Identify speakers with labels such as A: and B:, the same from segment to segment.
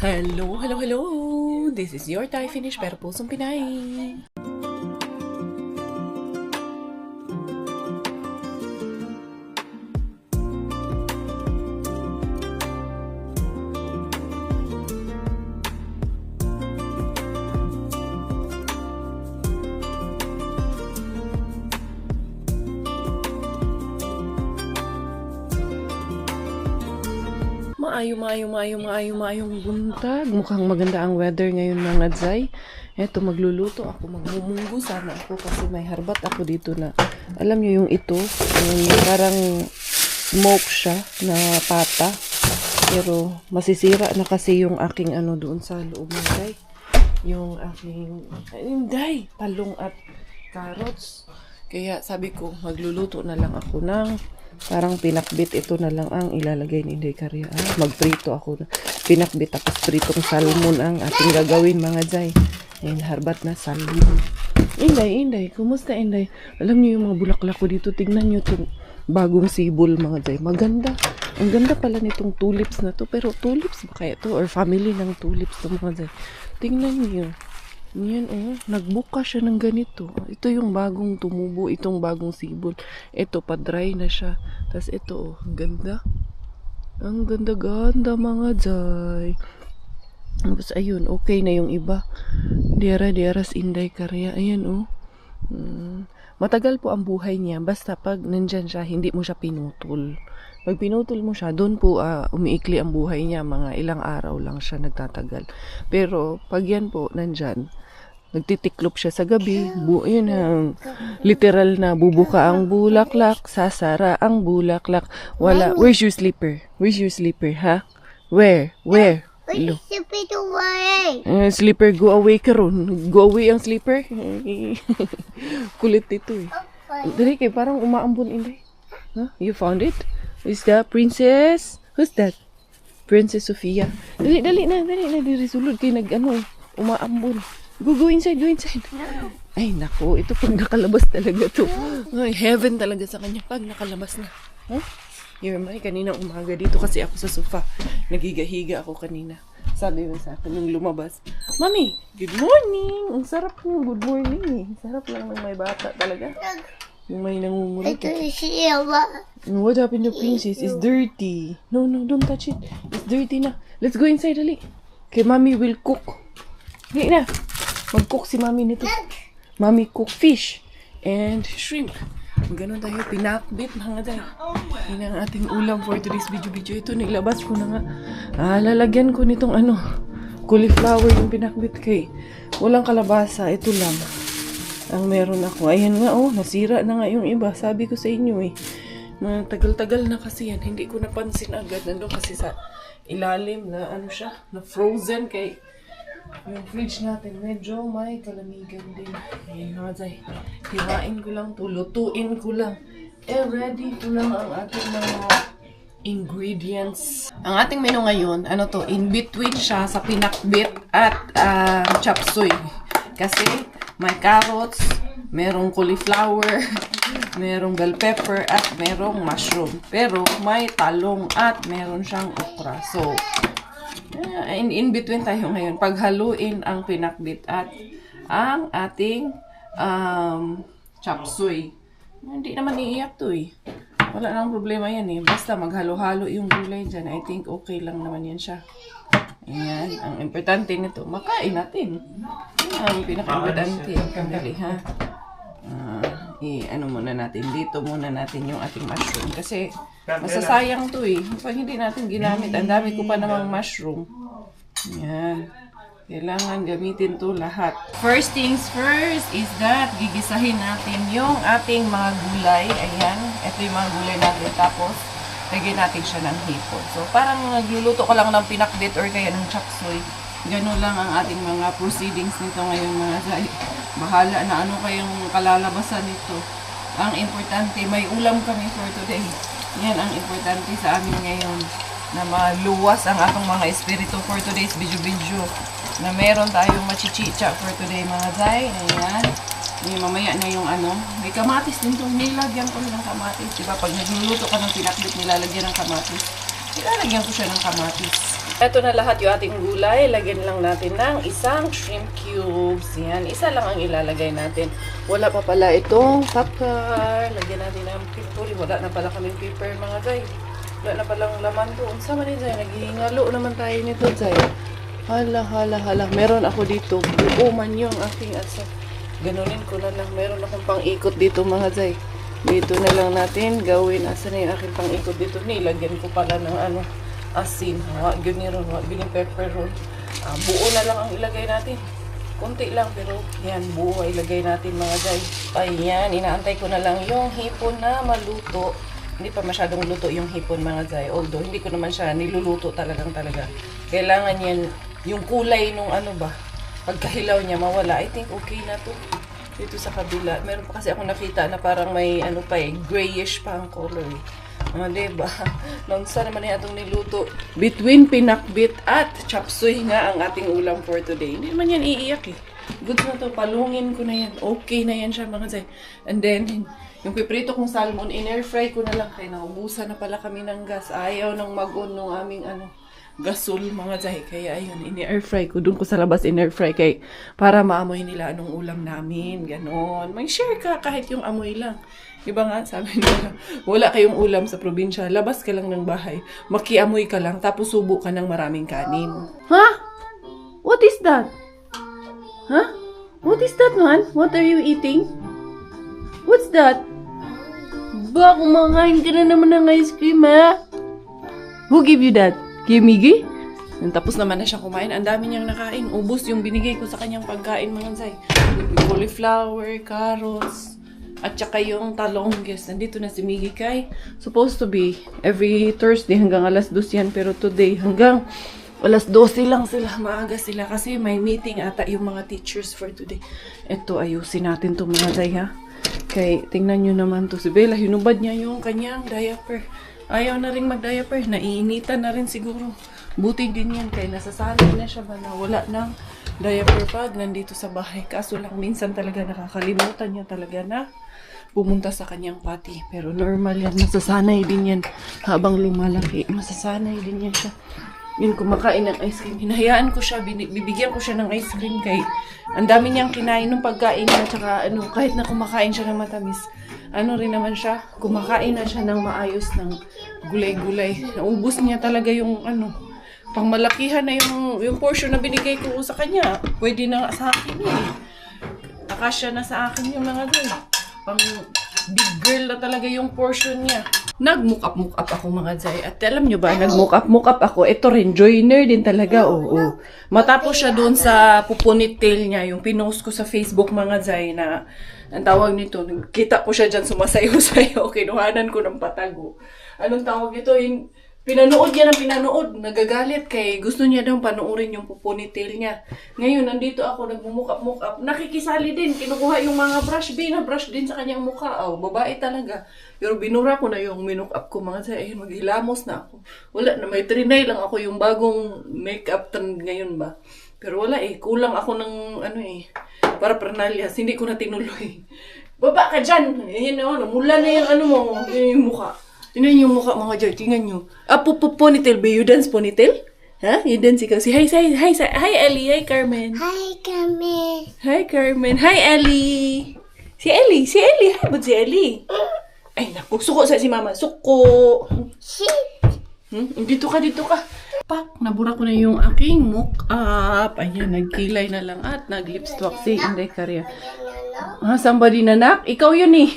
A: Hello, hello, hello! This is your Thai Finish pero pusong Pinay. Maayong buntag. Mukhang maganda ang weather ngayon mga Zay. Eto, magluluto ako, magmumunggo sana ako kasi may harbat ako dito na, alam nyo yung ito, yung parang smoke siya na pata. Pero masisira na kasi yung aking ano doon sa loob ng Zay. Yung aking, hindi, talong at carrots. Kaya sabi ko, magluluto na lang ako ng parang pinakbit. Ito na lang ang ilalagay ni Inday Karya. Magprito ako. Pinakbit tapos pritong salmon ang ating gagawin mga Zay. Ayan, harbat na salmon. Inday, kumusta Inday? Alam niyo yung mga bulaklak ko dito. Tingnan niyo itong bagong sibol mga Zay. Maganda. Ang ganda pala nitong tulips na to. Pero tulips ba kaya to? Or family ng tulips to mga Zay. Tingnan niyo. Yan nagbuka siya ng ganito. Ito yung bagong tumubo, itong bagong sibol. Ito pa-dry na siya. Tapos ito ang ganda. Ang ganda-ganda mga Zay. Tapos ayun, okay na yung iba. Diaras Inday Karya. Ayan Matagal po ang buhay niya. Basta pag nandyan siya, hindi mo siya pinutol. Pag pinutol mo siya, doon po umiikli ang buhay niya. Mga ilang araw lang siya nagtatagal. Pero pag yan po nandyan, nagtitiklop siya sa gabi. Yun ang literal na bubuka ang bulaklak, sasara ang bulaklak. Wala. Where's your slipper? Where's your slipper, ha? Where?
B: Slipper away.
A: Slipper, go away karon. Go away ang slipper. Kulit ito Dali kay parang umaambon Inday. Huh? You found it? Is that Princess? Who's that? Princess Sofia. Dali na. Diri sulod kay umaambon. Go inside. Ay, nako. Ito pag nakalabas talaga to. Ay, heaven talaga sa kanya pag nakalabas na. Huh? May kanina umaga dito kasi ako sa sofa. Nagigahiga ako kanina. Sabi mo sa akin nung lumabas, Mami, good morning! Ang sarap ng good morning Sarap lang ng may bata talaga. Yung may nangungulit.
B: Ito si Eva.
A: What happened to Princess? It's dirty. No, don't touch it. It's dirty na. Let's go inside, dali. Okay, Mami will cook. Dali na. Mag-cook si Mami nito. Mami cook fish and shrimp. Ganon tayo, pinakbit mga Zay. Yun ang ating ulam for today's video. Ito, nilabas ko na nga. Lalagyan ko nitong cauliflower yung pinakbit kay. Walang kalabasa, ito lang ang meron ako. Ayan nga, nasira na nga yung iba. Sabi ko sa inyo tagal-tagal na kasi yan. Hindi ko napansin agad. Nandun kasi sa ilalim na na frozen kay yung fridge natin medyo may kalamigan din. Ayan mga Zay. Hiwain ko lang to. Lutuin ko lang. Ready ko lang ang ating mga ingredients. Ang ating menu ngayon, in between siya sa pinakbit at chop suey. Kasi may carrots, merong cauliflower, merong bell pepper, at merong mushroom. Pero may talong at meron siyang okra. So, in between tayo ngayon. Paghaluin ang pinakbit at ang ating chop suey. Hindi naman iiyak to Wala nang problema yan Basta maghalo-halo yung gulay dyan. I think okay lang naman yan siya. Ayan. Ang importante nito, makain natin. Ang pinaka-importante. Dali ha. Muna natin. Dito muna natin yung ating mushroom. Kasi masasayang to Pag hindi natin ginamit, ang dami ko pa namang mushroom. Ayan. Kailangan gamitin to lahat. First things first is that gigisahin natin yung ating mga gulay. Ayan. Ito yung mga gulay natin. Tapos, lagyan natin siya ng hipon. So, parang nagluluto ko lang ng pinakbit or kaya ng chop suey. Ganun lang ang ating mga proceedings nito ngayon mga Zay. Bahala na kayong kalalabasan nito. Ang importante, may ulam kami for today. Yan ang importante sa amin ngayon. Na maluwas ang atong mga espiritu for today's video. Na meron tayong machichicha for today mga Zay. Ayan. Mamaya na yung may kamatis din itong nilagyan ko ng kamatis. Diba? Pag nagluluto ka ng pinakbit, nilalagyan ng kamatis. Nilalagyan ko siya ng kamatis. Ito na lahat yung ating gulay. Lagyan lang natin ng isang shrimp cubes. Yan, isa lang ang ilalagay natin. Wala pa pala itong pepper. Lagyan natin ng pepper. Wala na pala kaming pepper mga Zay. Wala na palang laman doon. Sama ni Zay, naghihingalo naman tayo nito Zay. Hala. Meron ako dito. Buo man yung aking asa. Ganunin ko na lang. Meron akong pang-ikot dito mga Zay. Dito na lang natin gawin. Asa na yung aking pang-ikot dito? Nilagyan ko pala ng asin. Wag yun ni ron. Wag yun yung pepper ron. Buo na lang ang ilagay natin. Kunti lang pero yan, buo ilagay natin mga guys. Ayan, inaantay ko na lang yung hipon na maluto. Hindi pa masyadong luto yung hipon mga guys. Although hindi ko naman siya niluluto talaga. Kailangan yan, yung kulay nung pagkahilaw niya mawala. I think okay na to. Dito sa kabila. Meron pa kasi ako nakita na parang may grayish pa ang color. Diba? Nonsa naman yung atong niluto. Between pinakbit at chapsuy nga ang ating ulam for today. Hindi naman yan iiyak eh. Good na to. Palungin ko na yan. Okay na yan siya mga Zay. And then, yung piprito kong salmon, in-air fry ko na lang. Kaya naubusan na pala kami ng gas. Ayaw nang mag-on nung aming gasol mga Zay. Kaya ayun, in-air fry ko. Doon ko sa labas in-air fry kay para maamoy nila anong ulam namin. Ganon. May share ka kahit yung amoy lang. Diba nga, sabi nila, wala kayong ulam sa probinsya, labas ka lang ng bahay, makiamoy ka lang, tapos subo ka ng maraming kanin. Ha? What is that? Huh? What is that, man? What are you eating? What's that? Ba, kumakain ka na naman ng ice cream, ha? Who give you that? Kay Miggy? Tapos naman na siya kumain. Ang dami niyang nakain. Ubus yung binigay ko sa kanyang pagkain, mga Zay. Cauliflower, carrots, at saka yung talong, guys. Nandito na si Miggy kay. Supposed to be every Thursday hanggang alas 2 yan. Pero today hanggang alas 12 lang sila. Maaga sila kasi may meeting ata yung mga teachers for today. Ito, ayusin natin to mga Zay, ha. Kay, tingnan nyo naman to. Si Bella, hinubad niya yung kanyang diaper. Ayaw na rin mag-diaper. Naiinitan na rin siguro. Buti din yan. Kaya nasasanay na siya ba na wala ng diaper pag nandito sa bahay. Kaso lang minsan talaga nakakalimutan niya talaga na pumunta sa kanyang pati. Pero normal yan. Masasanay din yan habang lumalaki. Masasanay din yan siya. Yun, kumakain ng ice cream. Hinahayaan ko siya. Bibigyan ko siya ng ice cream kay ang dami niyang kinain ng pagkain niya. Tsaka kahit na kumakain siya ng matamis. Rin naman siya. Kumakain na siya ng maayos ng gulay-gulay. Naubos niya talaga yung pangmalakihan na yung portion na binigay ko sa kanya. Pwede na sa akin eh. Akasya na sa akin yung mga pang big girl na talaga yung portion niya. Nag-mock up ako mga Zay. At alam nyo ba, nag-mock up ako. Ito rin, joiner din talaga. Oo. Matapos siya doon sa pupunitil niya, yung pinost ko sa Facebook mga Zay na, ang tawag nito, kita ko siya dyan sumasayo-sayo. Kinuhanan ko ng patago. Anong tawag nito? Yung pinanood niya ng pinanood. Nagagalit kay gusto niya daw panoorin yung pupunitil niya. Ngayon, nandito ako, nag-mock up. Nakikisali din. Kinukuha yung mga brush. Brush din sa kanyang mukha. Babae talaga. Pero binura ko na yung minook up ko mga Zay. Ayun, maghilamos na ako. Wala na, may trinay lang ako yung bagong makeup trend ngayon ba. Pero wala kulang ako ng para pernalyas. Hindi ko na tinuloy. Baba ka dyan. Ayan namula na yung mo, yung mukha. Tingnan yung mukha mga Joy, tingnan nyo. Ponytail ba? You dance ponytail? Ha? You dance ikaw. Hi Ellie. Hi Carmen.
B: Hi, Carmen.
A: Hi Carmen. Hi Ellie. Si Ellie. Hi, ba't si Ellie? Ay, naku. Suko sa si mama. Suko. Dito ka. Pak, nabura ko na yung aking mock up. Ayan, nagkilay na lang at nag-lipstick si Inday Karya. Somebody nanak? Ikaw yun eh.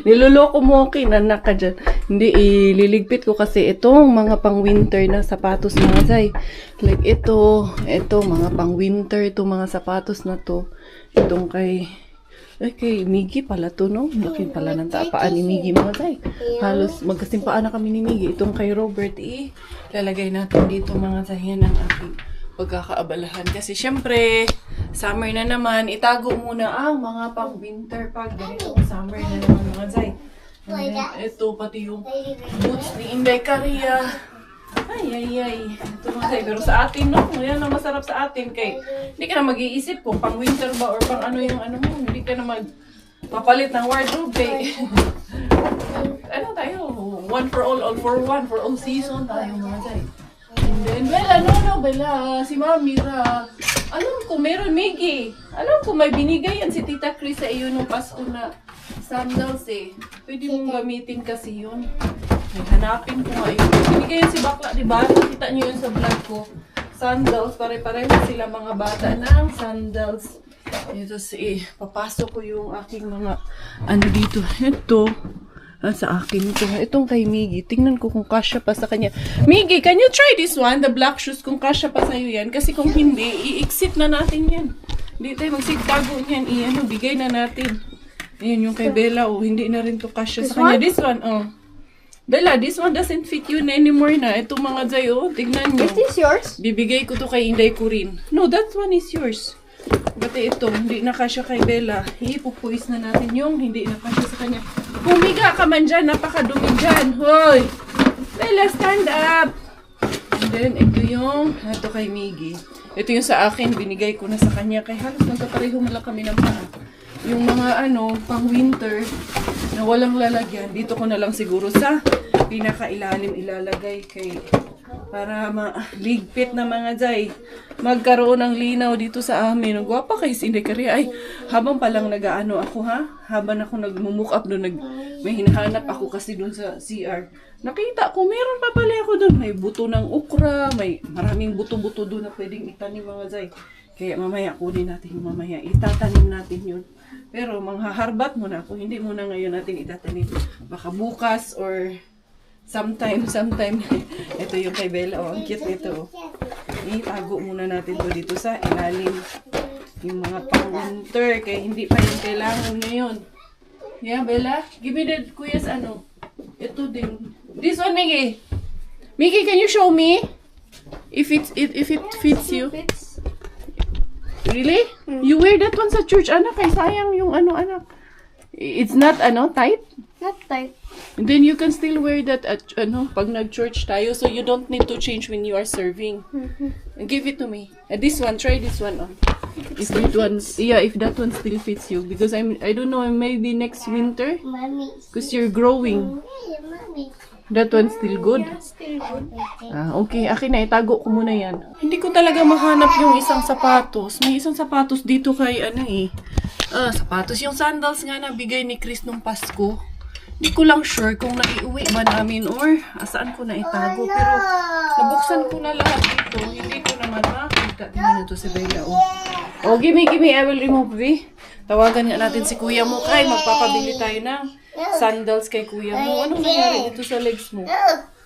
A: Niloloko mo, nanak ka dyan. Hindi, ililigpit ko kasi itong mga pang-winter na sapatos mga Zay. Like ito, mga pang-winter, itong mga sapatos na to. Itong kay Miggy pala to, no? Laki pala ng tapaan ni Miggy mga Zay. Halos magkasimpaan na kami ni Miggy. Itong kay Robert, lalagay natin dito mga Zay. Yan ang aking pagkakaabalahan. Kasi syempre, summer na naman, itago muna ang mga pang-winter pag ganito summer na naman mga Zay. Ito pati yung boots ni Inday Karya. Ay. Ito mga Zay. Pero sa atin, no? Yan ang masarap sa atin. Kay, hindi ka na mag-iisip kung pang-winter ba or pang mo. Hindi ka na mapalit ng wardrobe. Kay, tayo? One for all for one. For all season tayo mga Zay. And then, Bella, no, Bella. Si Mami Ra. Alam ko, meron, Miggy. Alam ko, may binigay yan si Tita Chris sa iyo nung Pasko na sandals eh. Pwede mong gamitin kasi yun. May hanapin ko ngayon. Binigay yan si Bakla, di ba? Nakita niyo yun sa vlog ko. Sandals, pare-pareho sila mga bata ng sandals. Ito papasok ko yung aking mga ano dito. Ito. Sa akin ito. Itong kay Miggy. Tingnan ko kung kasya pa sa kanya. Miggy, can you try this one? The black shoes. Kung kasya pa sa'yo yan. Kasi kung hindi, i-exit na natin yan. Hindi tayo magsigtago niyan. Bigay na natin. Ayan yung kay Bella. Oh, hindi na rin to kasya sa kanya. This one, oh. Bella, this one doesn't fit you anymore na. Itong mga Zay, oh. Tignan nyo.
B: Is this yours?
A: Bibigay ko to kay Inday Kurin. No, that one is yours. Bati ito, hindi nakasya kay Bella. Ipupuis na natin yung hindi nakasya sa kanya. Pumiga ka man dyan, napakadumi dyan. Hoy! Bella, stand up! And then, ito kay Miggy. Ito yung sa akin, binigay ko na sa kanya. Kaya halos magkapareho lang kami ng paa. Yung mga pang winter na walang lalagyan, dito ko na lang siguro sa pinakailalim ilalagay kay para maligpit na mga Zay. Magkaroon ng linaw dito sa amin. Ang gwapa kay Inday Kariya. Ay, habang palang nag-ano ako habang ako nagmumuke up doon, may hinahanap ako kasi doon sa CR. Nakita ko, meron pa pala ako doon. May buto ng ukra, may maraming buto-buto doon na pwedeng itanim mga Zay. Kaya mamaya kunin natin yung mamaya. Itatanim natin yun. Pero manghaharbat muna ako. Hindi muna ngayon natin itatanim. Baka bukas or sometime. Ito yung kay Bella. Oh, ang cute nito. Itago muna natin to dito sa ilalim. Yung mga pang-winter. Kaya hindi pa yung kailangan ngayon. Yeah, Bella? Give me that kuyas Ito din. This one, Miggy. Miggy, can you show me? If it fits you. Really? You wear that one sa church, anak. Kay sayang yung anak. It's not, tight?
B: Not tight.
A: And then you can still wear that at, pag nag-church tayo. So you don't need to change when you are serving. And give it to me. And this one, try this one on. If that one still fits you. Because I don't know, maybe next winter.
B: Mommy.
A: Because you're growing.
B: Mommy.
A: That one's still good?
B: Still good.
A: Okay. Akin na, itago ko muna yan. Hindi ko talaga mahanap yung isang sapatos. May isang sapatos dito kay sapatos. Yung sandals nga na bigay ni Chris nung Pasko. Hindi ko lang sure kung naiuwi ba namin or saan ko na itago. Pero nabuksan ko na lahat dito. Hindi ko naman makita. Tingnan nito si Bella. Oh, gimme. I will remove it. Tawagan nga natin si Kuya mo. Kay magpapabili tayo ng sandals kay Kuya mo. Anong nangyari dito sa legs mo?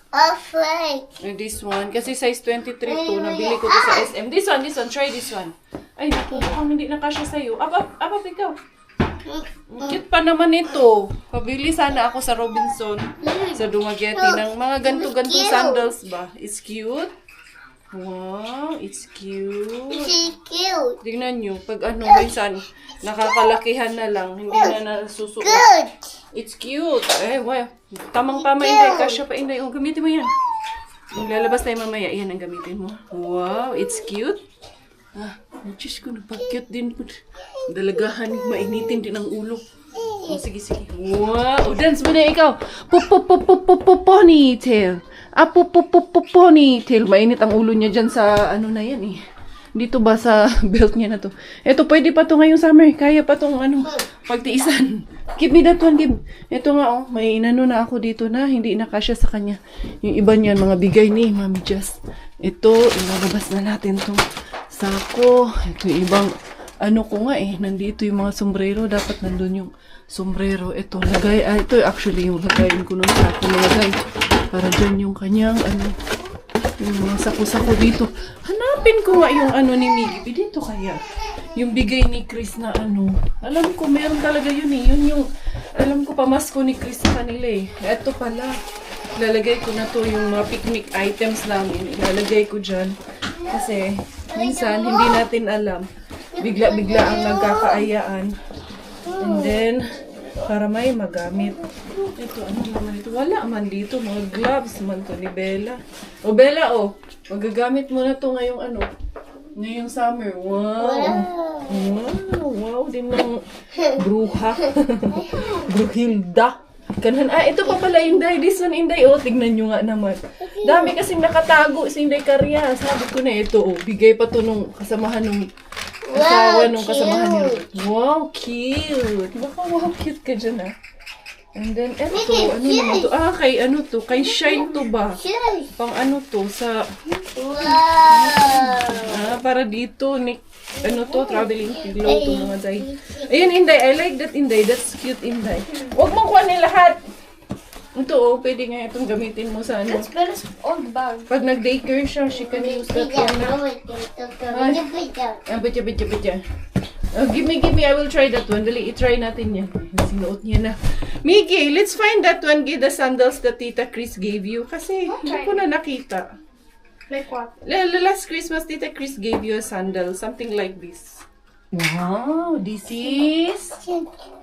B: Afraid.
A: This one. Kasi size 23 to. Nabili ko to sa SM. This one. Try this one. Ay, naku. Mukhang hindi nakasya sa'yo. Up, ikaw. Cute pa naman ito. Pabili sana ako sa Robinson. Sa Dumaguete ng mga ganto-ganto sandals ba? It's cute. Wow, it's cute.
B: It's cute.
A: Tingnan nyo. Pag minsan, nakakalakihan na lang. Hindi na nasusuot.
B: Good.
A: It's cute. Wow. Tamang-tama, Inday. Kasya pa, Inday. Oh, gamitin mo yan. Maglalabas tayo mamaya. Yan ang gamitin mo. Wow, it's cute. Diyos ko, nagpag-cute din po. Dalagahan, mainitin din ang ulo. Oh, sige. Wow, dance mo na ikaw. Ponytail. Ponytail. Mainit ang ulo niya dyan sa, na yan eh. Dito ba sa belt niya na to? Ito, pwede pa to ngayong summer. Kaya pa tong, pagtiisan. Give me that one, give. Ito nga, may inano na ako dito na hindi nakasya sa kanya. Yung iba niyan, mga bigay ni Mami Just. Ito, ilalabas na natin tong sako. Ito yung ibang, ko nga nandito yung mga sombrero. Dapat nandun yung sombrero. Ito, ito actually yung lagayin ko nung sako nilagay. Para dyan yung kanyang, yung mga sako-sako dito. Hanapin ko nga yung ni Miggy. Dito kaya. Yung bigay ni Chris na Alam ko, meron talaga yun eh. Yun yung, alam ko, pamasko ni Chris sa kanila eh. Ito pala. Ilalagay ko na to yung mga picnic items namin. Ilalagay ko dyan. Kasi, minsan, hindi natin alam. Bigla-bigla ang nagkakaayaan. And then, para may magamit. Ito, naman ito? Wala man dito. Mga gloves man to ni Bella. O, Bella, magagamit mo na to ngayong ngayong summer. Wow, din ng bruha. Bruhilda. Kanhan, ito pa pala Inday. This one Inday. Oh, tignan nyo nga naman. Dami kasing nakatago si Inday Karya. Sabi ko na ito, oh. Bigay pa to nung kasamahan nung asawa nung kasamahan niya. Wow, cute. Baka wow, cute ka dyan, ah. And then, eto, ano naman to? Kay ano to? Kay Shine to ba?
B: Shush.
A: Pang ano to? Sa,
B: Wow.
A: para dito, ano to? Traveling pillow to mga day. Ayun, Inday. I like that, Inday. That's cute, Inday. Huwag mong kuhanin lahat. Ito, oh. Pwede nga itong gamitin mo sa ano.
B: Let's put us on the bag.
A: Pag nag-daycare siya, she can use that one na. Bitya. Give me, I will try that one. Dali, i-try natin yan. Sinuot niya na. Miggy, let's find that one, the sandals that Tita Chris gave you. Kasi, hindi ko na nakita.
B: Like what?
A: Last Christmas, Tita Chris gave you a sandal. Something like this. Wow, this is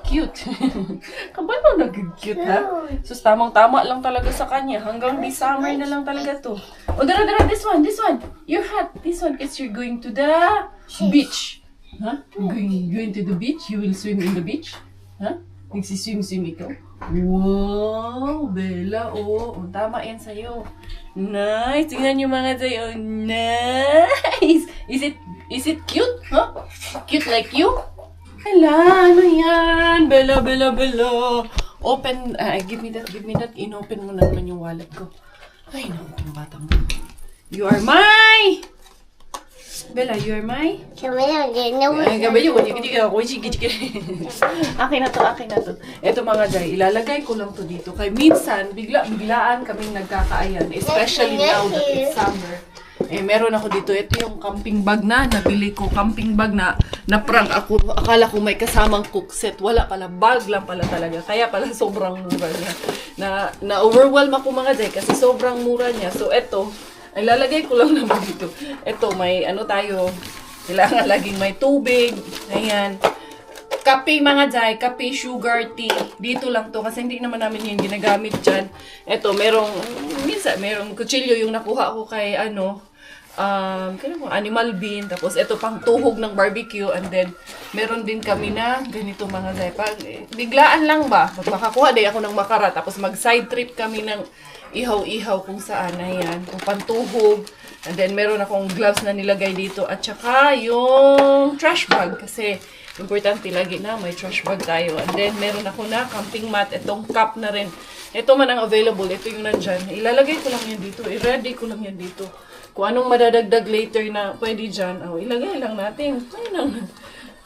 A: cute. Kabalo nag-cute, ha? So, tamang-tama lang talaga sa kanya. Hanggang this summer na lang talaga to. Oh, dara, this one. Your hat. This one, because you're going to the beach. Huh? Going to the beach? You will swim in the beach? Huh? Nagsiswim ikaw? Wow, Bella, oh. Tama yan sa'yo. Nice. Tingnan nyo mga sa'yo. Nice. Is it cute? Huh? Cute like you? Hala, ano yan? Bella. Open, give me that. Inopen mo na naman yung wallet ko. Ay, naku, itong batang. You are my... Bella, you are my... Akin na to. Ito mga day, ilalagay ko lang to dito. Kaya minsan, biglaan kaming nagkakaayan. Especially now that it's summer. Meron ako dito. Ito yung camping bag na nabili ko. Camping bag na prank ako. Akala ko may kasamang cook set. Wala pala. Bag lang pala talaga. Kaya pala sobrang mura niya. Na-overwhelm ako mga day kasi sobrang mura niya. So, ito, ay lalagay ko lang naman dito. Ito, may ano tayo. Kailangan laging may tubig. Ayan. Kape mga jay. Kape, sugar, tea. Dito lang to. Kasi hindi naman namin yung ginagamit dyan. Ito, minsan, merong kutsilyo yung nakuha ko kay animal bean. Tapos, ito pang tuhog ng barbecue. And then, meron din kami na ganito mga jay. Biglaan lang ba? Makakuha din ako ng makara. Tapos, mag-side trip kami ng ihaw-ihaw kung saan. Ayan. Kung pantuhog. And then, meron akong gloves na nilagay dito. At saka, yung trash bag. Kasi, importante lagi na may trash bag tayo. And then, meron ako na camping mat. Itong cup na rin. Ito man ang available. Ito yung nandyan. Ilalagay ko lang yan dito. I-ready ko lang yan dito. Kung anong madadagdag later na pwede dyan, ilagay lang natin.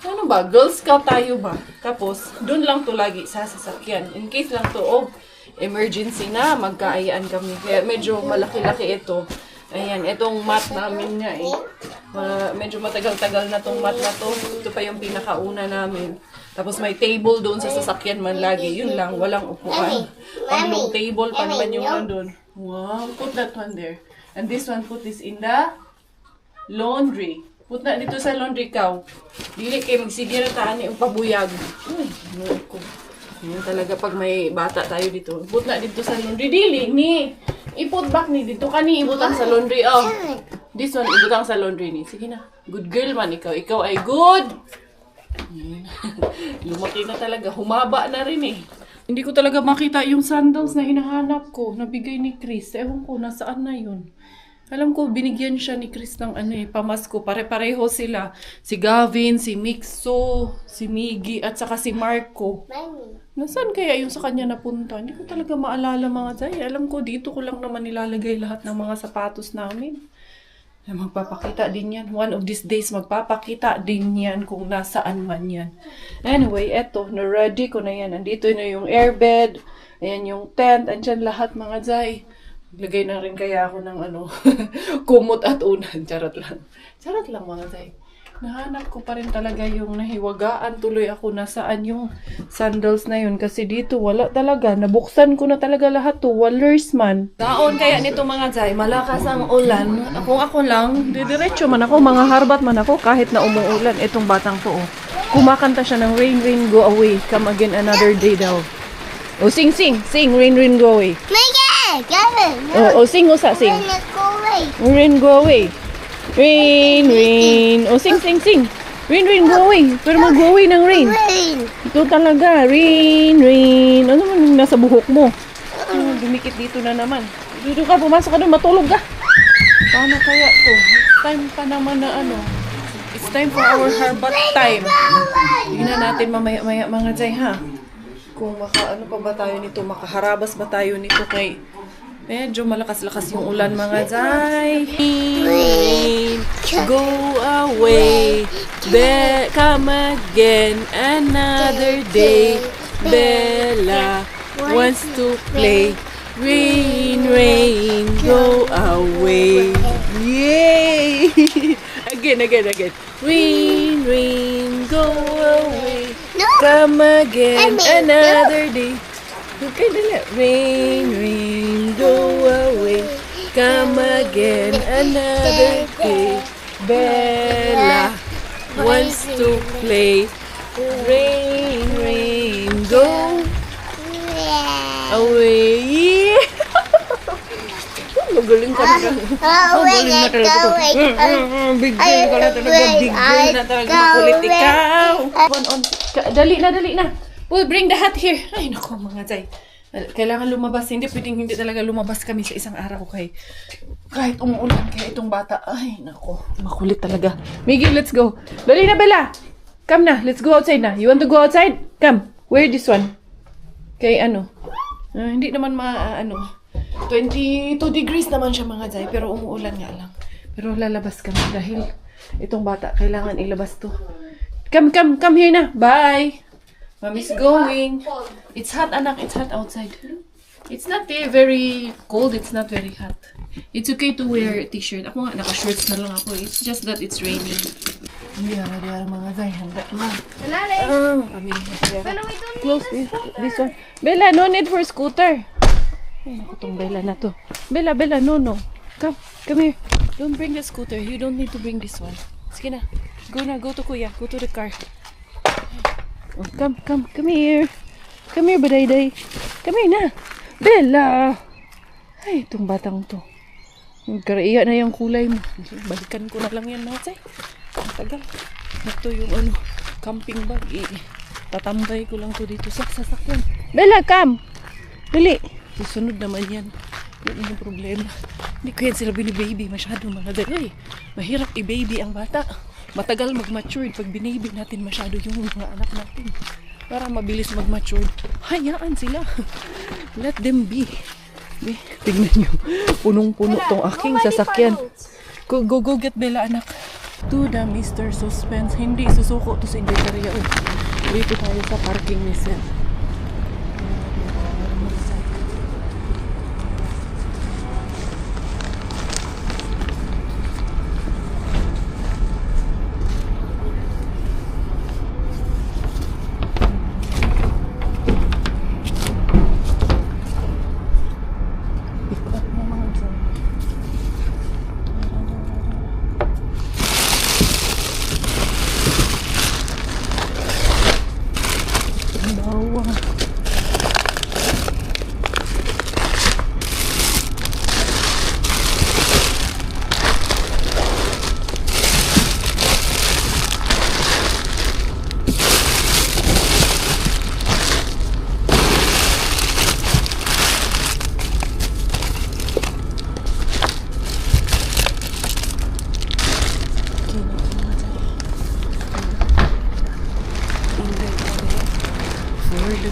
A: Ano ba? Girl Scout tayo ba? Tapos, dun lang to lagi sa sasakyan. In case lang to, emergency na, magkaayaan kami. Kaya medyo malaki-laki ito. Ayan, itong mat namin nga medyo matagal-tagal na tong mat na to. Ito pa yung pinakauna namin. Tapos may table doon sa sasakyan man lagi. Yun lang, walang upuan. Panglong table pa naman yung nandun. Wow, put that one there. And this one, put this in the laundry. Put na dito sa laundry cow. Dili kayo magsigil na taan yung pabuyag. Yan talaga pag may bata tayo dito. Put na dito sa laundry. Dili, ni. Iput back ni dito. Kani ibutang sa laundry. This one, ibutang sa laundry ni. Sige na. Good girl man ikaw. Ikaw ay good. Lumaki na talaga. Humaba na rin eh. Hindi ko talaga makita yung sandals na hinahanap ko. Nabigay ni Chris. Ewan ko, nasaan na yun. Alam ko, binigyan siya ni Chris ng pamasko. Pare-pareho sila. Si Gavin, si Mixo, si Miggy, at saka si Marco. Nasaan kaya yung sa kanya napunta? Hindi ko talaga maalala mga zay. Alam ko, dito ko lang naman nilalagay lahat ng mga sapatos namin. Magpapakita din yan. One of these days, magpapakita din yan kung nasaan man yan. Anyway, eto, na-ready ko na yan. Andito na yung airbed. Ayan yung tent. Andyan lahat mga zay. Maglagay na rin kaya ako ng kumot at unan. Charot lang. Charot lang mga zay. Nahanap ko pa rin talaga yung nahiwagaan. Tuloy ako nasaan yung sandals na yun. Kasi dito wala talaga. Nabuksan ko na talaga lahat to. Walers man. Daon kaya nito mga zay. Malakas ang ulan. Kung ako lang, didiretso man ako. Mga harbat man ako kahit na umuulan. Itong batang to. Kumakanta siya ng Rain, Rain, Go Away. Come again another day daw. O sing, sing. Sing, Rain, Rain, Go Away. Sing, usa, sing. Rain, go away. Rain, rain. Oh, sing, sing, sing. Rain, go away. Pero mag-go away ng rain. Ito talaga. Rain. Ano man yung nasa buhok mo? Dumikit dito na naman. Dito ka, pumasok ka doon, matulog ka. Paano kaya to? Time pa naman na ano. It's time for our harbat time. Tingnan natin mamaya mga Zay ha. Kung ano pa ba tayo nito, makaharabas ba tayo nito kay medyo malakas-lakas yung ulan mga Zay. Rain, go away. Come again another day. Bella wants to play. Rain, go away. Yay! Again. Rain, go away. Come again another day. Okay, dali. Rain, go away. Come again another day. Bella wants to play. Rain, go away. Magaling ka na. Magaling na talaga. Big girl ka na talaga. Big girl na talaga. Makulit ikaw. Dali na. Well, bring the hat here. Ay, naku mga Zay. Kailangan lumabas. Hindi talaga lumabas kami sa isang araw kahit umuulan. Kaya itong bata. Ay, naku. Makulit talaga. Miggy, let's go. Dali na, Bella. Come na. Let's go outside na. You want to go outside? Come. Wear this one. Kay ano? Hindi naman 22 degrees naman siya mga Zay, pero umuulan nga lang. Pero lalabas kami dahil itong bata, kailangan ilabas to. Come here na. Bye. Mommy's going. It's hot, anak. It's hot outside. It's not very cold. It's not very hot. It's okay to wear t-shirt. Ako nga, naka-shorts na lang ako. It's just that it's raining. Diara mga Zay. Handa na. Close this one. Bella, no need for scooter. Ay, naku tong Bella na to. Bella, no. Come here. Don't bring the scooter. You don't need to bring this one. Sige na. Go to Kuya. Go to the car. Oh, come here. Come here, Badayday. Come here na. Bella. Ay, itong batang to. Karaiya na yung kulay mo. Balikan ko na lang yan mga Zay. Tagal. Ito yung camping bag. Tatambay ko lang to dito sa sasakyan. Bella, come. Dali. Susunod naman yan. Yun yung problema. Hindi ko yan sila binibaby masyado mga Zay. Mahirap i-baby ang bata. Matagal mag-mature pag binibaby natin masyado yung mga anak natin. Para mabilis mag-mature. Hayaan sila. Let them be. Tignan nyo. Punong-puno tong aking sasakyan. Go get Bella anak. To the Mr. Suspense. Hindi susuko to sa Indecaria. Dito tayo sa parking ni Sir.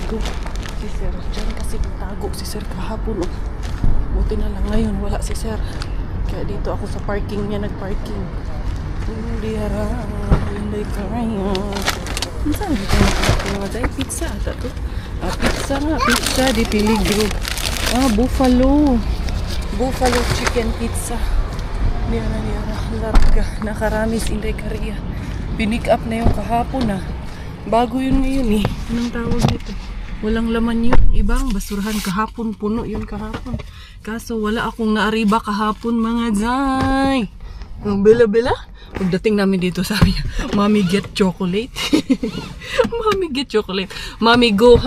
A: Go. Si Sir dyan kasi tago si Sir kahapon. Buti na lang ngayon wala si Sir. Kaya dito ako sa parking niya nagparking. Hindi kaya. Saan dito mga Zay? Pizza ata to. Pizza di Peligro. Buffalo chicken pizza. Diara larga. Nakaramis Indecaria. Pinick up na yung kahapon Bago yun ngayon Anong tawag nito? Walang laman yun. Ibang basurahan kahapon. Puno yun kahapon. Kaso wala akong naariba kahapon mga Zay. Bella. Pagdating namin dito sabi niya, Mommy get chocolate. Mommy get chocolate. Mommy go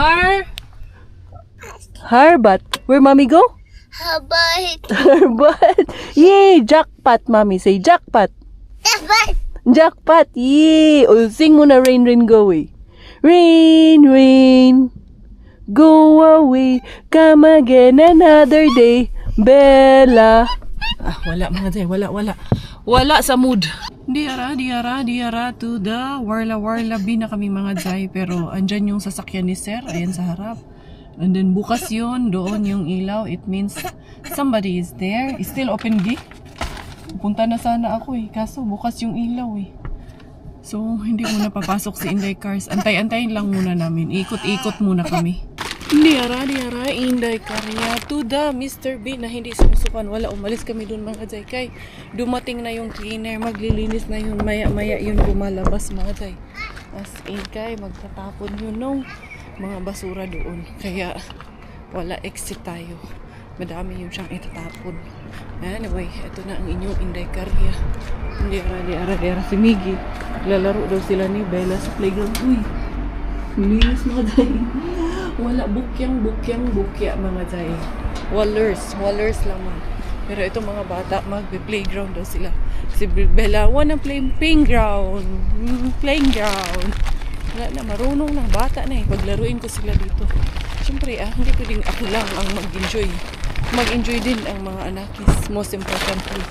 A: Harbat. Where Mommy go? Harbat. Yay! Jackpot, Mommy. Say jackpot. Jackpot! Yee! O, sing mo na Rain, Rain, Go Away. Rain, rain, go away. Come again another day. Bella. Wala mga day. Wala. Wala sa mood. Diara to the Warla B na kami mga day. Pero andyan yung sasakyan ni Sir. Ayan sa harap. And then bukas yun. Doon yung ilaw. It means somebody is there. It's still open gate. Punta na sana ako eh. Kaso bukas yung ilaw eh. So, hindi muna papasok si Inday Cars. Antay-antayin lang muna namin. Ikot-ikot muna kami. Diara, Inday Carya to the Mr. B na hindi sinusukan. Wala, umalis kami dun mga Jay. Kay, dumating na yung cleaner. Maglilinis na yun. Maya-maya yun lumalabas mga Jay. As in, kay, magtatapon yun nung mga basura doon. Kaya, wala exit tayo. Madami yun siyang itatapon. Anyway, ito na ang inyong Inday Carya. Diara si Miggy. Lalaro daw sila ni Bella sa playground. Uy, linis mga Jay. Wala bukya mga Jay. Wallers lamang. Pero itong mga bata, magbe-playground daw sila. Si Bella, wanna play playground. Wala na, marunong na. Bata na eh. Paglaruin ko sila dito. Siyempre hindi pwedeng ako lang ang mag-enjoy. Mag-enjoy din ang mga anakis. Most importantly,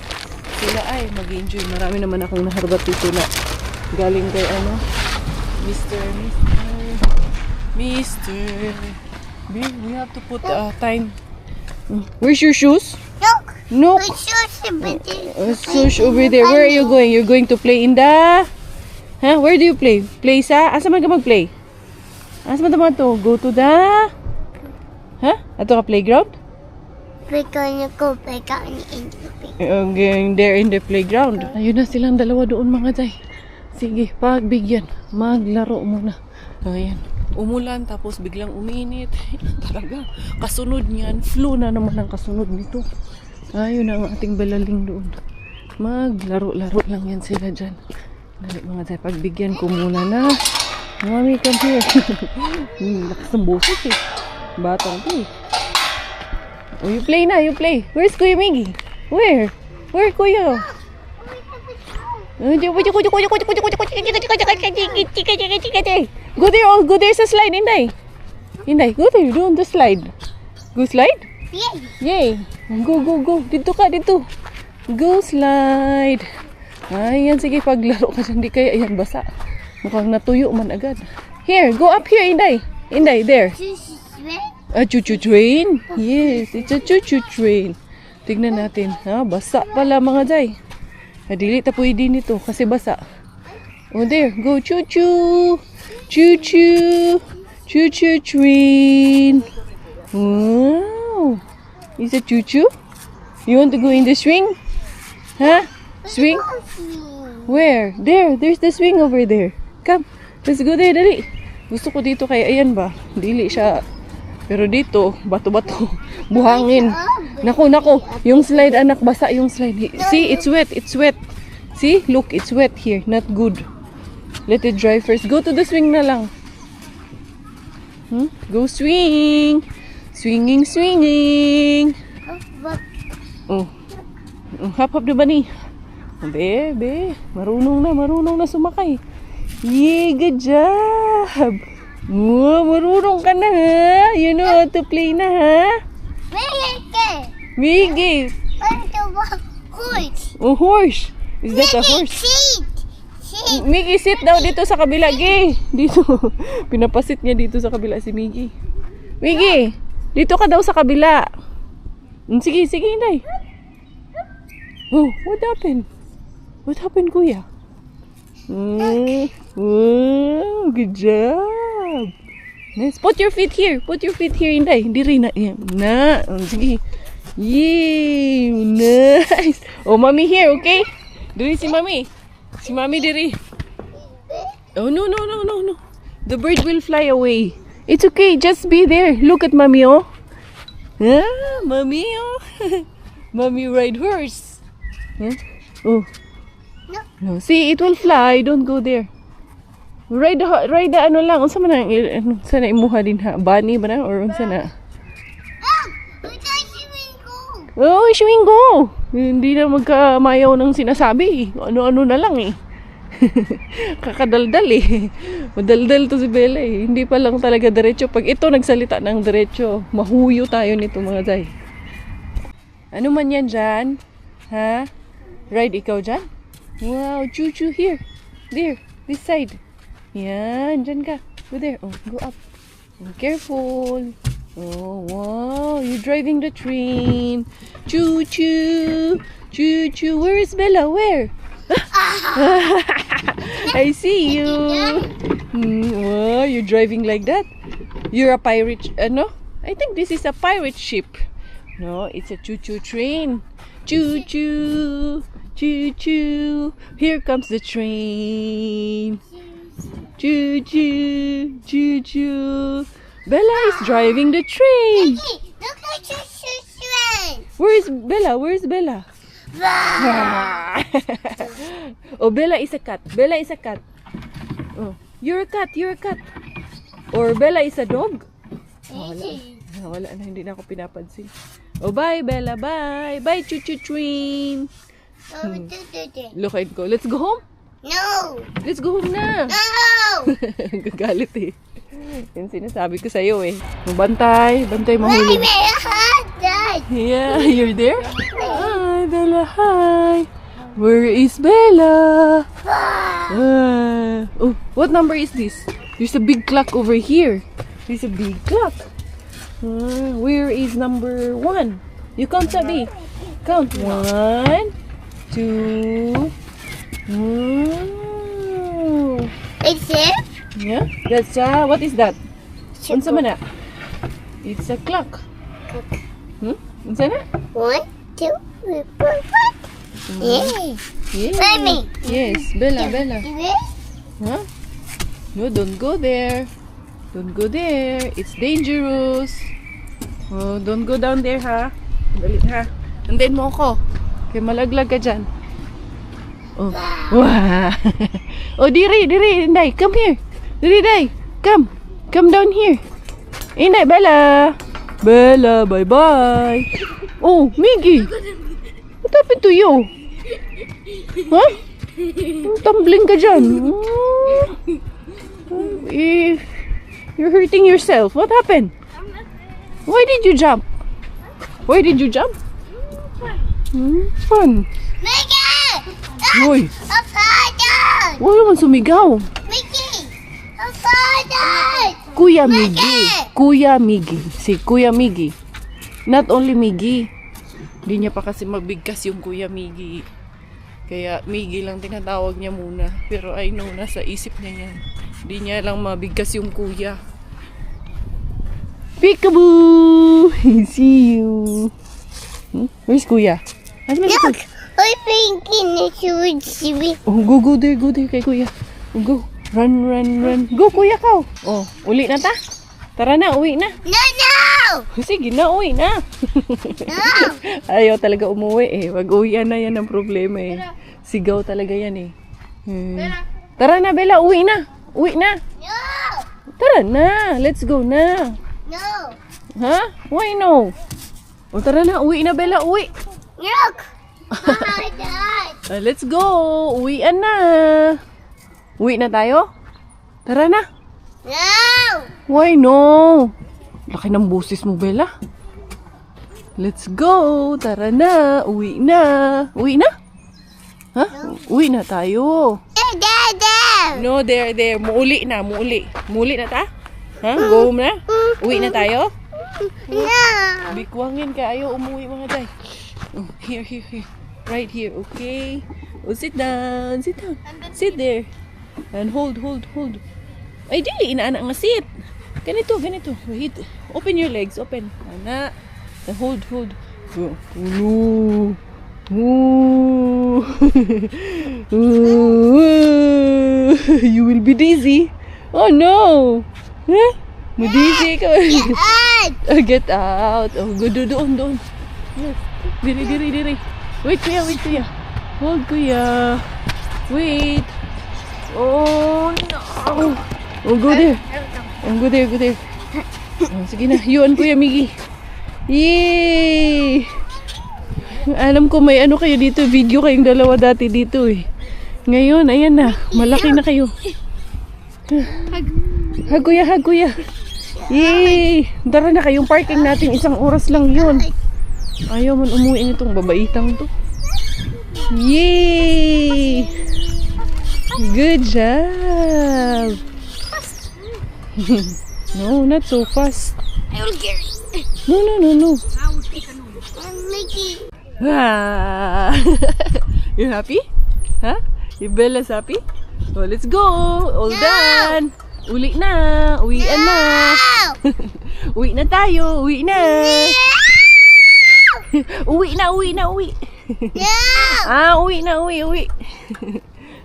A: sila ay mag-enjoy. Marami naman akong naharbat dito na galing kay Mr. We have to put time. Where's your shoes? No. Shoes over there. Where are you going? You're going to play in the... Where do you play? Play sa? Asa man ka mag-play? Asa man naman to? Go to the... Ato ka playground?
B: We're gonna go back out in the playground.
A: Going there in the playground. Ayun na silang dalawa doon mga Jay. Sige, pagbigyan. Maglaro muna. Ayan. Umulan tapos biglang uminit. Talaga. Kasunod niyan. Flu na naman ang kasunod nito. Ayun ang ating balaling doon. Maglaro-laro lang yan sila dyan. Dali mga Jay. Pagbigyan ko muna na. Mami, come here. Lakas ng boses eh. Batang to eh. Oh, you play na, you play. Where's Kuya Miggy? Where? Where, Kuya? Go there, go there sa slide, Inday. Go there, doon the slide. Go slide? Yay. Go. Dito ka, dito. Go slide. Ayan, sige, paglaro ka dyan. Di kaya, ayan, basa. Mukhang natuyo man agad. Here, go up here, Inday. Inday, there. A choo-choo train? Yes, it's a choo-choo train. Tignan natin. Basa pala mga Jay. Dili ta pwede nito kasi basa. Oh, there. Go choo-choo. Choo-choo. Choo-choo train. Wow. Is it choo-choo? You want to go in the swing? Swing? Where? There. There's the swing over there. Come. Let's go there. Dali. Gusto ko dito kaya ayan ba? Dili siya. Pero dito, bato-bato, buhangin. Nako. Yung slide, anak, basa yung slide. See, it's wet. See, look, it's wet here. Not good. Let it dry first. Go to the swing na lang. Go swing. Swinging. Oh. Hop the bunny. Be. Marunong na sumakay. Yay, good job. Wow, marunong ka na ha? You know how to play na ha? Miggy!
B: Horse!
A: Oh, horse! Is that a horse?
B: Sit!
A: Miggy, sit daw dito sa kabila. Gay! Dito. Pinapasit niya dito sa kabila si Miggy. Miggy! Dito ka daw sa kabila. Sige, Inday. Oh, what happened? What happened, Kuya? Wow, good job. Nice. Put your feet here, Inday. Hindi rin na. Sige. Yay! Nice. Oh, Mommy here, okay? Diri si Mommy. Si Mommy diri. Oh, no. The bird will fly away. It's okay, just be there. Look at Mommy, oh. Mommy, oh. Mommy ride horse. Oh. No. See, it will fly. Don't go there. Ride the ano lang. Unsa man ang sana imuha din ha? Bunny ba na? Or unsa na? Oh, swing go! Hindi na magkamayaw ng sinasabi. Ano-ano na lang eh. Kakadaldal eh. Madaldal to si Bella eh. Hindi pa lang talaga diretso. Pag ito nagsalita ng diretso, mahuyo tayo nito mga day. Ano man yan dyan? Ha? Ride ikaw dyan? Wow, choo-choo here. There, this side. Yan, dyan ka. Go there. Oh, go up. Oh, careful. Oh, wow. You're driving the train. Choo-choo. Choo-choo. Where is Bella? Where? I see you. Wow, you're driving like that. You're a pirate. No? I think this is a pirate ship. No, it's a choo-choo train. Choo-choo. Choo-choo. Here comes the train. Choo-choo. Choo-choo. Bella is driving the train.
B: Look at your train.
A: Where is Bella? Where is Bella? Oh, Bella is a cat. Bella is a cat. Oh, you're a cat. You're a cat. Or Bella is a dog. Oh, wala na. Hindi na ako pinapansin. Oh, bye, Bella. Bye. Bye, choo-choo train. Look ko. Let's go home.
B: No.
A: Let's go home na.
B: No.
A: Gagalit eh. Yan sinasabi ko sa'yo eh. Bantay. Bantay mahuli. Yeah, you're there? Hi, Bella. Hi. Where is Bella? Oh, what number is this? There's a big clock over here. There's a big clock. Where is number 1? You count, Sabi. Count. 1, 2.
B: It's it?
A: Yeah, that's what is that? Unsa man na? It's a clock. Unsa na?
B: 1, 2, 3, 4, 5. Yeah.
A: Yeah.
B: Mommy.
A: Yes, Bella, Bella.
B: This?
A: Huh? No, don't go there. Don't go there. It's dangerous. Oh, don't go down there, ha? Dalit, ha? Andayin mo ako. Kaya malaglag ka dyan. Oh. Wow. Oh, diri, Inday. Come here. Diri, Day. Come. Come down here. Inday, Bella. Bella, bye-bye. Oh, Miggy. What happened to you? Huh? Tumbling ka dyan. You're hurting yourself. What happened? Why did you jump? Why did you jump? Fun.
B: Mickey!
A: Uy,
B: A father!
A: huwag naman sumigaw.
B: Mickey! A father!
A: Kuya Miggy. Kuya Miggy. Si Kuya Miggy. Not only Miggy. Hindi niya pa kasi mabigkas yung Kuya Miggy. Kaya Miggy lang tinatawag niya muna. Pero I know, nasa isip niya yan. Hindi niya lang mabigkas yung kuya. Peekaboo! I see you. Where's Kuya?
B: Look! I'm thinking it's would see me.
A: Oh, go there kay Kuya. Oh, go. Run. Go, Kuya ka. Oh, uli na ta. Tara na, uwi na.
B: No!
A: Sige na, uwi na.
B: No!
A: Ayaw talaga umuwi eh. Wag-uwian na yan ang problema eh. Sigaw talaga yan eh. Tara na, Bella, uwi na. Uwi na.
B: No!
A: Tara na, let's go na.
B: No!
A: Ha? Why no? O tara na, uwi na, Bella, uwi.
B: Look! Oh, Dad!
A: Let's go. Uwian na. Uwi na tayo? Tara na.
B: No!
A: Why no? Laki ng busis mo, Bella. Let's go. Tara na. Uwi na. Uwi na? Ha? Uwi na tayo.
B: Dad!
A: No, there. Muuli na. Muuli na ta? Ha? Go home na? Uwi na tayo?
B: No!
A: Bikwangin ka. Ayaw umuwi mga day. Oh, here. Right here, okay? Oh, sit down. Sit there. And hold. Ay, dili. Inaana nga sit. Ganito. Wait. Open your legs. Open. Ana. And hold. Oh, no. Ooh. You will be dizzy. Oh, no. Huh? Dizzy ka. Get out. Oh, go doon. Yes. Diri. Wait, Kuya. Hold, Kuya. Wait. Oh, no. Oh, go there. Oh, go there. Oh, sige na. Yun, Kuya Miggy. Yay! Alam ko may ano kayo dito. Video kayong dalawa dati dito eh. Ngayon, ayan na. Malaki na kayo. Hug, kuya, hug, kuya. Yay! Tara na kayong parking natin. 1 oras lang yun. Ayaw man umuwi nitong babaitang to. Yay! Good job! No, not so fast.
B: I will get it.
A: No.
B: I'm making.
A: Ah. You happy? Huh? You Bella's happy? Oh, let's go! All done! Uli na! Uwian na! Uwi na tayo! Uwi na! Uwi na! Uwi!
B: No!
A: Uwi na! Uwi!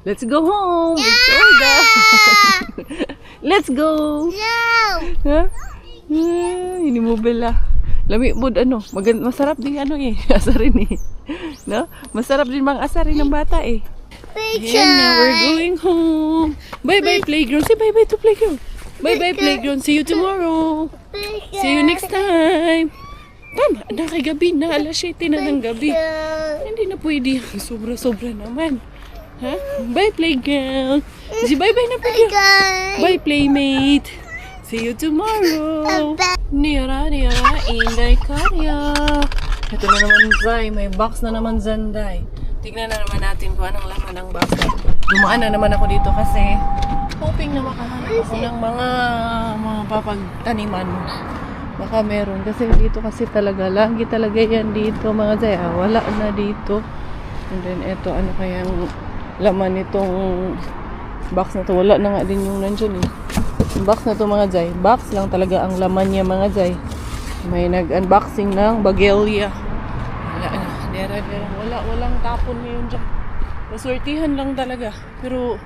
A: Let's go home! It's all done! Let's go!
B: No!
A: Ha? Hindi mo Bella. Lami mo masarap din asarin eh. No? Masarap din mang asarin ng bata eh.
B: Picture.
A: Ayan na, we're going home. Bye-bye playground. Say bye-bye to playground. Bye-bye playground. See you tomorrow.
B: Picture.
A: See you next time. Tama, na kay gabi na. Alas 7 na ng gabi. Hindi na pwede. Sobra-sobra naman. Ha? Bye playground. Say bye-bye na playground. Bye playmate. See you tomorrow. Nira, Inday Karya. Ito na naman Zay. May box na naman Zanday. Tignan na naman natin kung anong laman ng box. Dumaan na naman ako dito kasi hoping na makahanap ako ng mga papagtaniman. Baka meron. Kasi dito kasi talaga, lagi talaga yan dito mga Zay. Wala na dito. And then ito, ano kayang laman nitong box na to. Wala na nga din yung nandyan eh. Yung box na to mga Zay. Box lang talaga ang laman niya mga Zay. May nag-unboxing ng Bagelia. Walang tapon ngayon dyan. Paswertihan lang talaga. Pero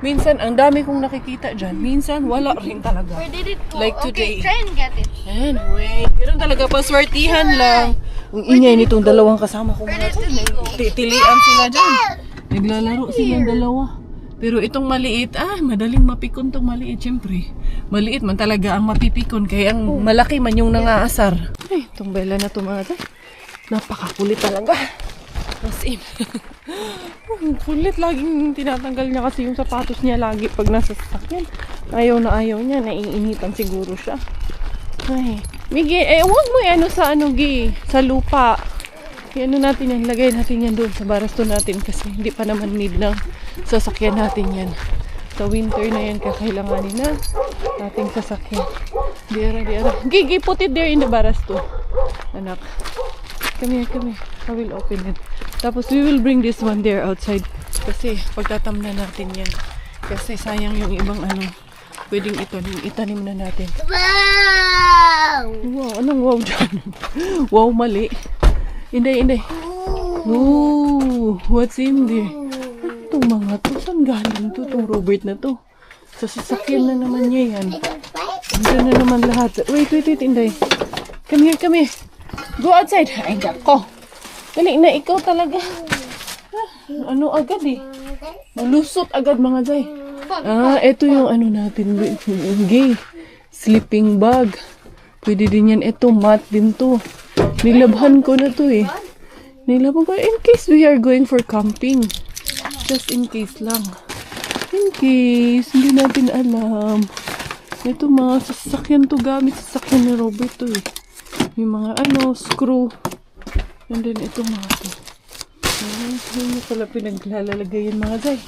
A: minsan, ang dami kong nakikita dyan. Minsan, wala rin talaga.
B: Where did it go?
A: Like today.
B: Okay, try and get it.
A: Anyway, meron talaga paswertihan lang. Ang ingay nitong dalawang kasama ko mga dyan. Titilian sila dyan. Naglalaro silang dalawa. Pero itong maliit, madaling mapikon tong maliit. Siyempre, maliit man talaga ang mapipikon. Kaya ang malaki man yung nangaasar. Ay, itong Bella na to mga dyan. Napakakulit talaga. As in. Ang kulit. Laging tinatanggal niya kasi yung sapatos niya lagi pag nasa sasakyan. Ayaw na ayaw niya. Naiinitan siguro siya. Ay. Migi, huwag mo sa lupa. Ano natin yan. Lagay natin yan doon sa barasto natin kasi hindi pa naman need ng sasakyan natin yan. Sa winter na yan kakailanganin na ating sasakyan. Diara. Gigi, put it there in the barasto. Anak. Come here. I will open it. Tapos we will bring this one there outside. Kasi pagtatamnan natin yan. Kasi sayang yung ibang pwedeng itanim na natin.
B: Wow!
A: Wow, anong wow dyan? Wow, mali. Inday. Ooh, what's in there? Itong mga to, saan galing to? Itong Robert na to. Sa sasakyan na naman niya yan. Diyan na naman lahat. Wait, Inday. Come here. Go outside. Ay, ko. Dali na, ikaw talaga. Ano agad eh. Malusot agad mga Zay. Ito yung natin. Gay. Sleeping bag. Pwede din yan. Ito, mat din to. Nilabhan ko na to eh. Nilabhan ko in case we are going for camping. Just in case lang. In case, hindi natin alam. Ito mga sasakyan to gamit. Sasakyan ni Robert to eh. Yung mga screw. And then ito mga to. Hindi pala pinaglalagay yan mga Zay.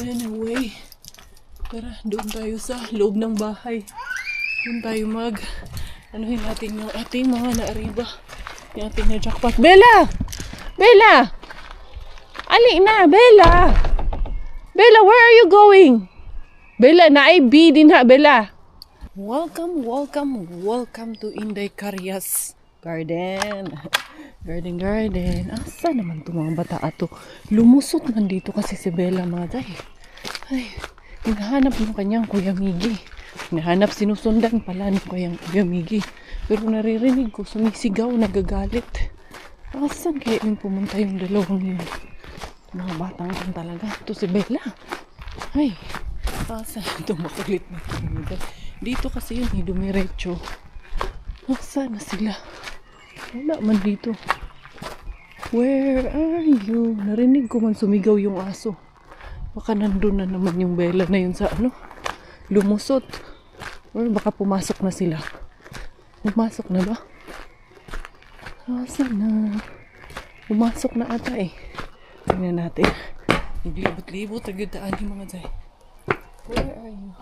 A: Anyway. Tara, doon tayo sa loob ng bahay. Doon tayo anuhin natin yung ating mga naariba. Yung ating na jackpot. Bella! Ali na, Bella! Bella, where are you going? Bella, na-I-B din ha, Bella. Welcome to Inday Karya's garden. Garden. Asa naman itong mga bata ato? Lumusot man dito kasi si Bella mga Zay. Ay, hinahanap yung kanyang Kuya Migi. Hinahanap, sinusundan pala ng kanyang Kuya Migi. Pero naririnig ko, sumisigaw, nagagalit. Asan kaya yung pumunta yung dalawang yun? Mga batang kan talaga. Ito si Bella. Ay, asan itong makulit na ito? Dito kasi yun, dumiretso. Asan na sila? Wala man dito. Where are you? Narinig ko man sumigaw yung aso. Baka nandun na naman yung Bella na yun sa ano, lumusot. Or baka pumasok na sila. Pumasok na ba? Asan na? Pumasok na ata eh. Tingnan natin. Naglibot-libot, nagdaan yung mga Zay. Where are you?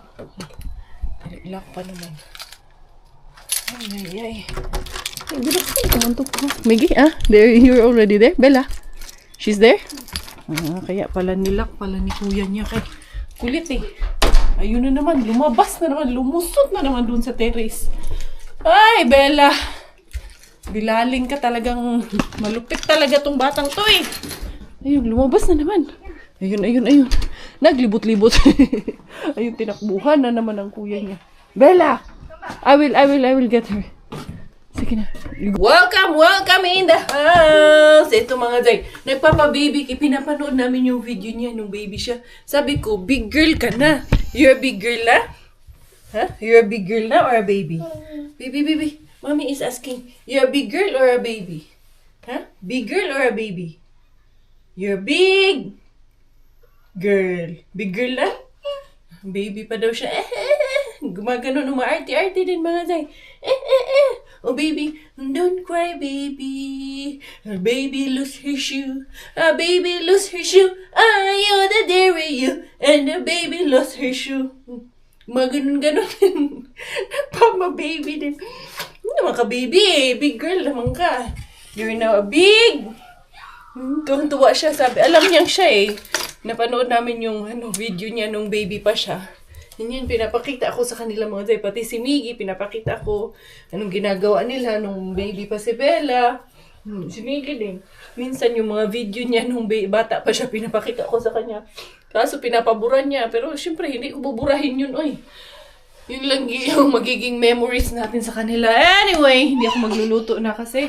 A: Lock pa naman. Ay. Ay, binuksan naman to. Miggy, there, you're already there? Bella? She's there? Kaya pala nilak pala ni kuya niya kay kulit eh. Ayun na naman, lumabas na naman, lumusot na naman dun sa terrace. Ay, Bella! Bilaling ka talagang malupit talaga tong batang to eh. Ayun, lumabas na naman. Ayun. Naglibot-libot. Ayun, tinakbuhan na naman ang kuya niya. Bella! I will get her. Sige na. Welcome in the house! Ito mga Zay, nagpapababy, pinapanood namin yung video niya nung baby siya. Sabi ko, big girl ka na. You're a big girl na? Huh? You're a big girl na or a baby? Baby. Mommy is asking, you're a big girl or a baby? Huh? Big girl or a baby? You're a big girl. Big girl na? Baby pa daw siya. Gumagano ng maarte-arte din mga Zay. Oh baby, don't cry baby. Baby lose her shoe. Baby lose her shoe. You're the dairy you. And the baby lost her shoe. Maganon-ganon din. Nagpama-baby din. Hindi naman ka baby eh. Big girl naman ka. You're now a big. Tuwang-tuwa siya. Sabi, alam niyang siya eh. Napanood namin yung video niya nung baby pa siya. Yan, pinapakita ako sa kanila mga Zay. Pati si Miggy, pinapakita ko anong ginagawa nila nung baby pa si Bella. Si Miggy din. Minsan yung mga video niya nung bata pa siya, pinapakita ko sa kanya. Kaso pinapaburan niya. Pero syempre, hindi ko buburahin yun, oy. Yun lang yung magiging memories natin sa kanila. Anyway, hindi ako magluluto na kasi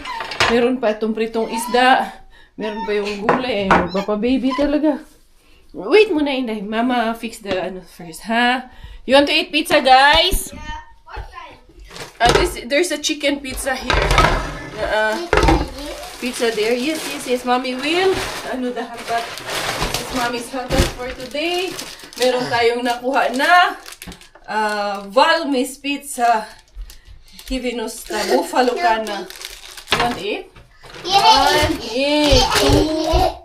A: meron pa itong pritong isda. Meron pa yung gulay. Magpapa-baby talaga. Wait muna, Inday. Mama, fix the first, ha? You want to eat pizza, guys? There's a chicken pizza here. Pizza there. Yes. Mommy will. The hotdog. This is Mommy's hotdog for today. Meron tayong nakuha na Valmis Pizza. Kivinos na Buffalo Cana. You want to eat? 1, 2,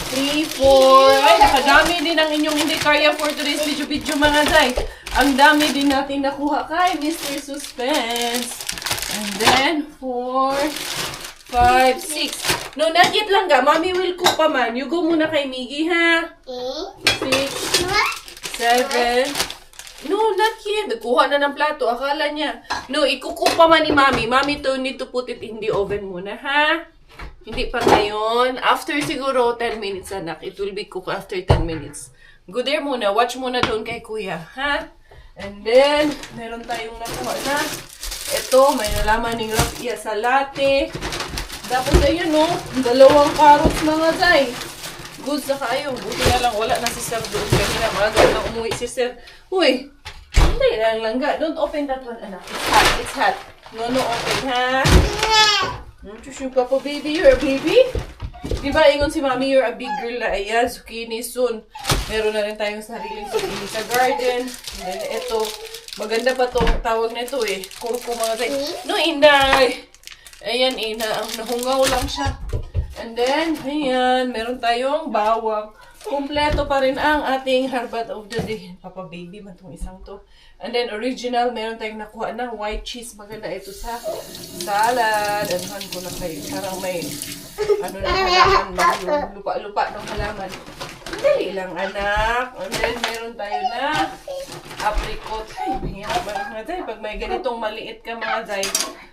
A: 3, 4. Ay, nakadami din ang inyong hindi kaya for today's video mga Zay. Ang dami din natin nakuha kay Mr. Suspense. And then, 4, 5, 6. No, not yet lang ga. Mommy will cook pa man. You go muna kay Miggy, ha? 6, 7. No, not yet. Nagkuha na ng plato. Akala niya. No, ikukook pa man ni Mommy. Mommy need to put it in the oven muna, ha? Hindi pa ngayon. After siguro 10 minutes, anak. It will be cooked after 10 minutes. Go there muna. Watch muna doon kay kuya. Ha? And then, meron tayong nakuha na. Ito, may nalaman ng Rapia sa latte. Dapat ayun, no? 2 carrots mga Zay. Good sa kayo. Buti na lang, wala na si Sir doon. Kanina, maaga na umuwi si Sir. Uy, hindi lang langga. Don't open that one, anak. It's hot. No, open, ha? Yung papa baby, you're a baby? Diba, ingon si Mommy, you're a big girl na. Ayan, zucchini soon. Meron na rin tayong sariling zucchini sa garden. And then, ito, maganda pa to tawag na ito eh. Kurko mga Zay. No, Inday. Ayan, nahungaw lang siya. And then, ayan, meron tayong bawang. Kompleto pa rin ang ating harbat of the day. Papa baby man itong isang to. And then, original, meron tayong nakuha na white cheese. Maganda ito sa salad. Anuhan ko na kayo. Parang may, na halaman. Lupa-lupa ng halaman. Dali lang, anak. And then, meron tayo na apricot. Ay, mahirap ba mga Zay? Pag may ganitong maliit ka mga Zay,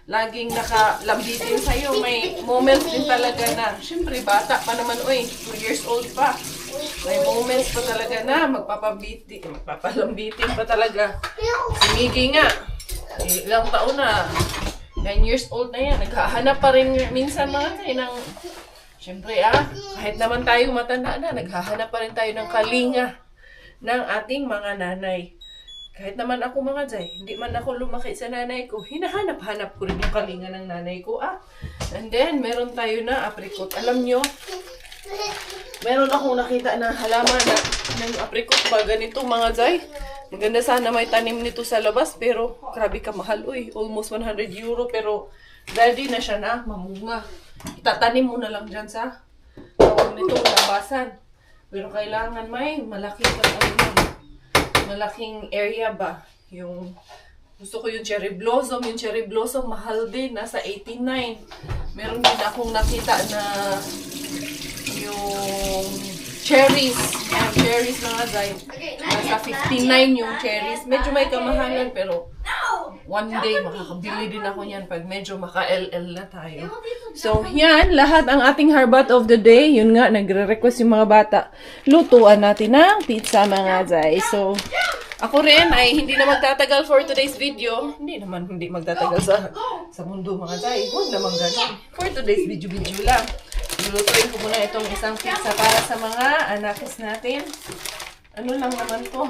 A: laging nakalambitin sa'yo. May moments din talaga na, syempre, bata pa naman, 2 years old pa. May moments pa talaga na magpapalambitin pa talaga. Si Miggy nga, ilang taon na, 9 years old na yan. Naghahanap pa rin minsan mga Zay ng, syempre kahit naman tayo matanda na, naghahanap pa rin tayo ng kalinga ng ating mga nanay. Kahit naman ako mga Zay, hindi man ako lumaki sa nanay ko, hinahanap-hanap ko rin yung kalinga ng nanay ko. And then, meron tayo na apricot. Alam nyo, Meron akong nakita na halaman na ng apricot ba ganito mga Zay. Maganda sana may tanim nito sa labas pero grabe ka mahal uy. Almost 100 euro pero ready na siya na mamunga. Itatanim mo na lang dyan sa tawag nito labasan. Pero kailangan may malaking area ba. Yung gusto ko yung cherry blossom. Yung cherry blossom mahal din. Nasa 89. Meron din akong nakita na yung cherries. Yan, cherries mga Zay. Nasa 59 yung cherries. Medyo may kamahalan pero one day makakabili din ako niyan pag medyo maka-LL na tayo. So, yan. Lahat ang ating harbat of the day. Yun nga, nagre-request yung mga bata. Lutuan natin ng pizza mga Zay. So, ako rin ay hindi na magtatagal for today's video. Hindi magtatagal sa mundo mga Zay. Huwag naman ganun. For today's video lang. Lulutuin ko muna itong isang pizza para sa mga anakis natin. Ano lang naman to?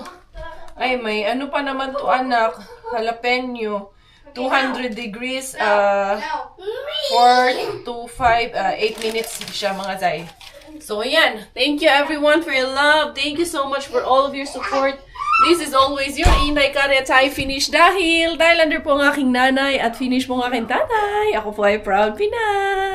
A: Ay, may ano pa naman to anak. Jalapeno. 200 degrees. 4 to 5, 8 minutes siya mga Zay. So, ayan. Thank you everyone for your love. Thank you so much for all of your support. This is always your Inay Kari at I finish dahil under po ang aking nanay at finish po ang aking tatay. Ako po ay proud Pinay.